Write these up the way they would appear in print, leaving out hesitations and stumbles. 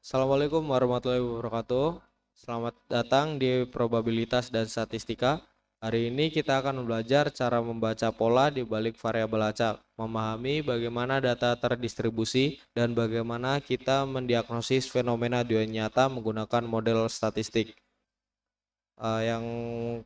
Assalamualaikum warahmatullahi wabarakatuh. Selamat datang di probabilitas dan statistika. Hari ini kita akan belajar cara membaca pola di balik variabel acak, memahami bagaimana data terdistribusi, dan bagaimana kita mendiagnosis fenomena dunia nyata menggunakan model statistik. Yang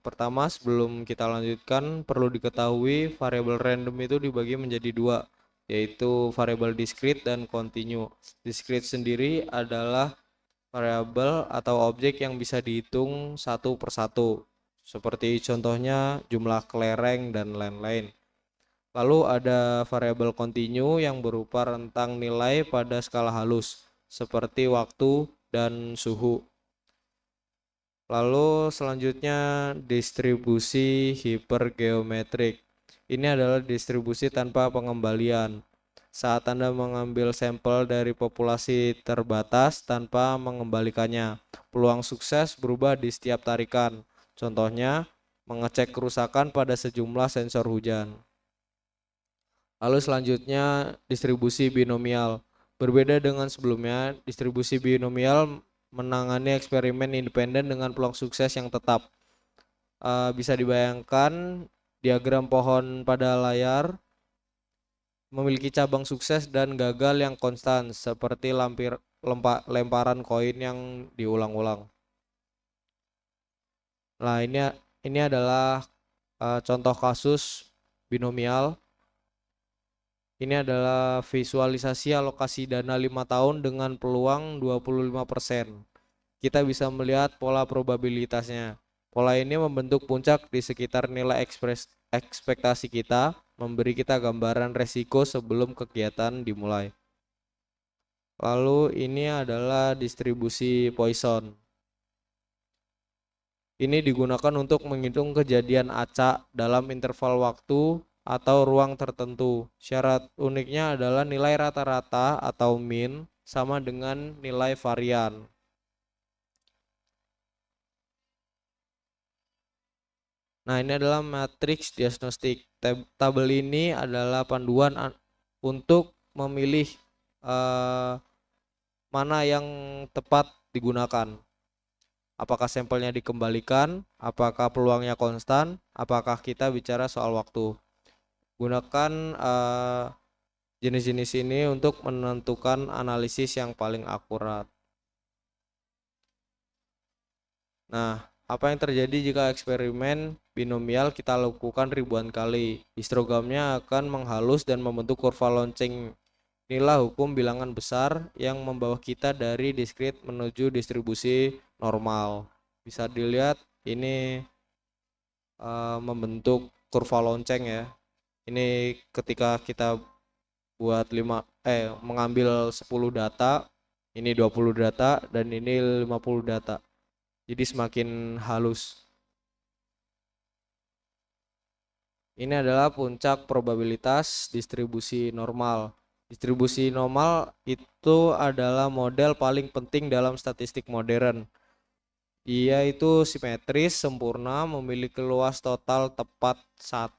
pertama, sebelum kita lanjutkan, perlu diketahui variabel random itu dibagi menjadi dua, yaitu variabel discrete dan continue. Discrete sendiri adalah variabel atau objek yang bisa dihitung satu persatu, seperti contohnya jumlah kelereng dan lain-lain. Lalu ada variabel continue yang berupa rentang nilai pada skala halus, seperti waktu dan suhu. Lalu selanjutnya distribusi hipergeometrik. Ini adalah distribusi tanpa pengembalian. Saat Anda mengambil sampel dari populasi terbatas tanpa mengembalikannya, peluang sukses berubah di setiap tarikan. Contohnya, mengecek kerusakan pada sejumlah sensor hujan. Lalu selanjutnya distribusi binomial. Berbeda dengan sebelumnya, distribusi binomial menangani eksperimen independen dengan peluang sukses yang tetap. Bisa dibayangkan diagram pohon pada layar memiliki cabang sukses dan gagal yang konstan, seperti lemparan koin yang diulang-ulang. Nah, ini adalah contoh kasus binomial. Ini adalah visualisasi alokasi dana 5 tahun dengan peluang 25%. Kita bisa melihat pola probabilitasnya. Pola ini membentuk puncak di sekitar nilai ekspektasi kita, memberi kita gambaran resiko sebelum kegiatan dimulai. Lalu ini adalah distribusi Poisson. Ini digunakan untuk menghitung kejadian acak dalam interval waktu atau ruang tertentu. Syarat uniknya adalah nilai rata-rata atau mean sama dengan nilai varian. Nah, ini adalah matriks diagnostik. Tabel ini adalah panduan untuk memilih mana yang tepat digunakan. Apakah sampelnya dikembalikan, apakah peluangnya konstan, apakah kita bicara soal waktu. Gunakan jenis-jenis ini untuk menentukan analisis yang paling akurat. Nah, apa yang terjadi jika eksperimen binomial kita lakukan ribuan kali? Histogramnya akan menghalus dan membentuk kurva lonceng. Inilah hukum bilangan besar yang membawa kita dari diskrit menuju distribusi normal. Bisa dilihat ini membentuk kurva lonceng ya. Ini ketika kita buat mengambil 10 data, ini 20 data dan ini 50 data. Jadi semakin halus. Ini adalah puncak probabilitas distribusi normal. Distribusi normal itu adalah model paling penting dalam statistik modern. Ia itu simetris, sempurna, memiliki luas total tepat 1,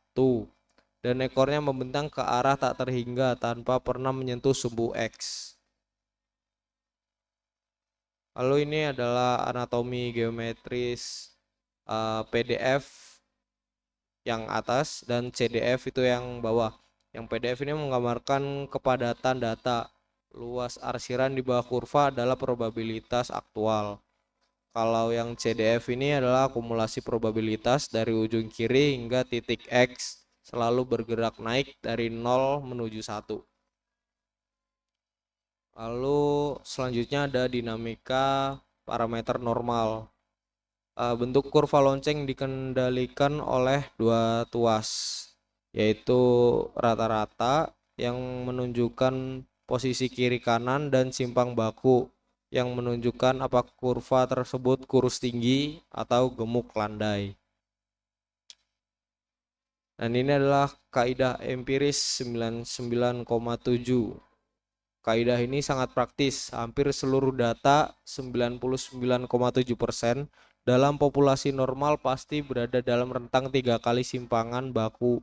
dan ekornya membentang ke arah tak terhingga tanpa pernah menyentuh sumbu X. Lalu ini adalah anatomi geometris PDF yang atas dan CDF itu yang bawah. Yang PDF ini menggambarkan kepadatan data. Luas arsiran di bawah kurva adalah probabilitas aktual. Kalau yang CDF ini adalah akumulasi probabilitas dari ujung kiri hingga titik X selalu bergerak naik dari 0 menuju 1. Lalu selanjutnya ada dinamika parameter normal. Bentuk kurva lonceng dikendalikan oleh dua tuas, yaitu rata-rata yang menunjukkan posisi kiri kanan dan simpang baku yang menunjukkan apakah kurva tersebut kurus tinggi atau gemuk landai. Dan ini adalah kaidah empiris 99,7. Kaidah ini sangat praktis. Hampir seluruh data 99,7% dalam populasi normal pasti berada dalam rentang 3 kali simpangan baku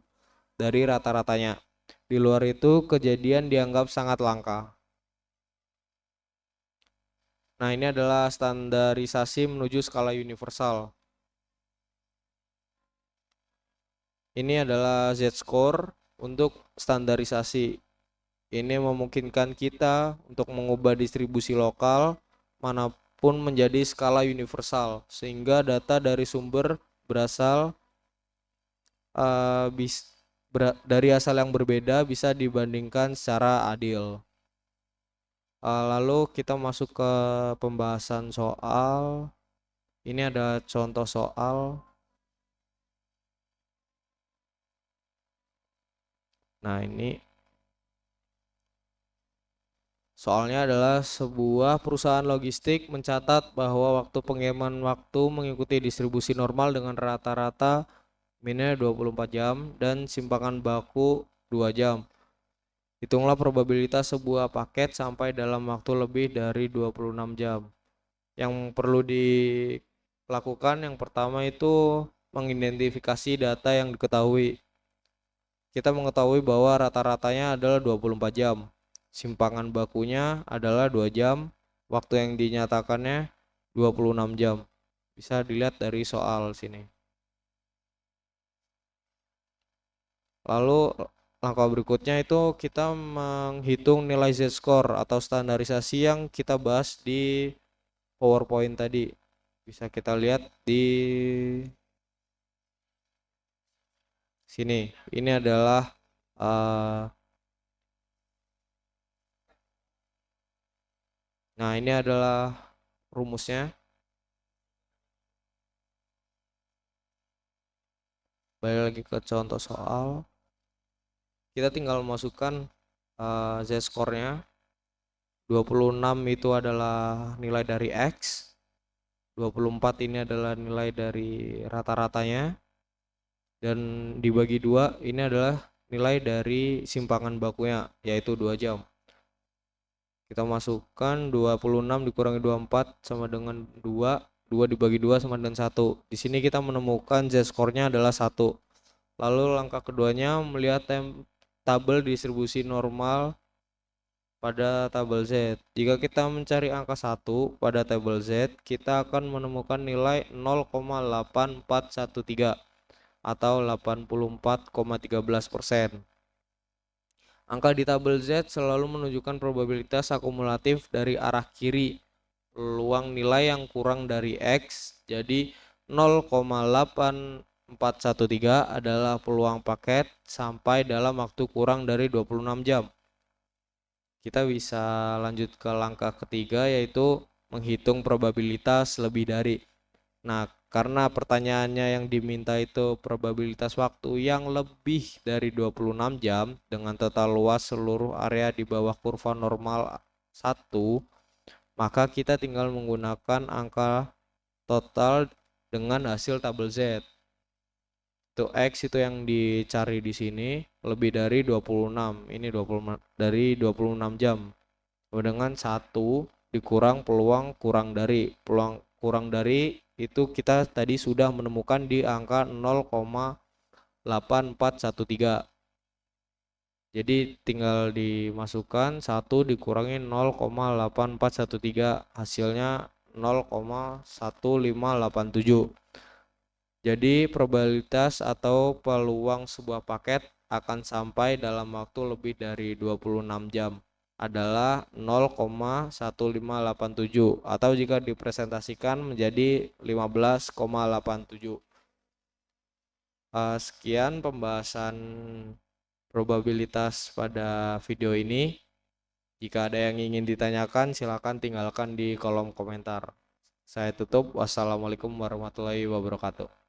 dari rata-ratanya. Di luar itu kejadian dianggap sangat langka. Nah, ini adalah standarisasi menuju skala universal. Ini adalah Z-score untuk standarisasi. Ini memungkinkan kita untuk mengubah distribusi lokal manapun menjadi skala universal, sehingga data dari sumber berasal dari asal yang berbeda bisa dibandingkan secara adil. Lalu kita masuk ke pembahasan soal. Ini ada contoh soal. Nah, ini soalnya adalah sebuah perusahaan logistik mencatat bahwa waktu pengiriman waktu mengikuti distribusi normal dengan rata-rata minnya 24 jam dan simpangan baku 2 jam. Hitunglah probabilitas sebuah paket sampai dalam waktu lebih dari 26 jam. Yang perlu dilakukan yang pertama itu mengidentifikasi data yang diketahui. Kita mengetahui bahwa rata-ratanya adalah 24 jam. Simpangan bakunya adalah 2 jam. Waktu yang dinyatakannya 26 jam. Bisa dilihat dari soal sini. Lalu langkah berikutnya itu kita menghitung nilai Z-score atau standarisasi yang kita bahas di PowerPoint tadi. Bisa kita lihat di sini. Ini adalah nah, ini adalah rumusnya. Balik lagi ke contoh soal. Kita tinggal masukkan Z-score-nya. 26 itu adalah nilai dari X. 24 ini adalah nilai dari rata-ratanya. Dan dibagi 2 ini adalah nilai dari simpangan bakunya, yaitu 2 jam. Kita masukkan 26 dikurangi 24 sama dengan 2. 2 dibagi 2 sama dengan 1. Di sini kita menemukan Z-score-nya adalah 1. Lalu langkah keduanya melihat tabel distribusi normal pada tabel Z. Jika kita mencari angka 1 pada tabel Z, kita akan menemukan nilai 0,8413 atau 84,13%. Angka di tabel Z selalu menunjukkan probabilitas akumulatif dari arah kiri peluang nilai yang kurang dari X. Jadi 0,8413 adalah peluang paket sampai dalam waktu kurang dari 26 jam. Kita bisa lanjut ke langkah ketiga, yaitu menghitung probabilitas lebih dari. Nah, karena pertanyaannya yang diminta itu probabilitas waktu yang lebih dari 26 jam dengan total luas seluruh area di bawah kurva normal 1, maka kita tinggal menggunakan angka total dengan hasil tabel Z. Itu X itu yang dicari di sini lebih dari 26. Ini 20 dari 26 jam. Dengan 1 dikurang peluang kurang dari. Peluang kurang dari itu kita tadi sudah menemukan di angka 0,8413. Jadi tinggal dimasukkan 1 dikurangi 0,8413, hasilnya 0,1587. Jadi probabilitas atau peluang sebuah paket akan sampai dalam waktu lebih dari 26 jam adalah 0,1587 atau jika dipresentasikan menjadi 15,87. Sekian pembahasan probabilitas pada video ini. Jika ada yang ingin ditanyakan, silakan tinggalkan di kolom komentar. Saya tutup. Wassalamualaikum warahmatullahi wabarakatuh.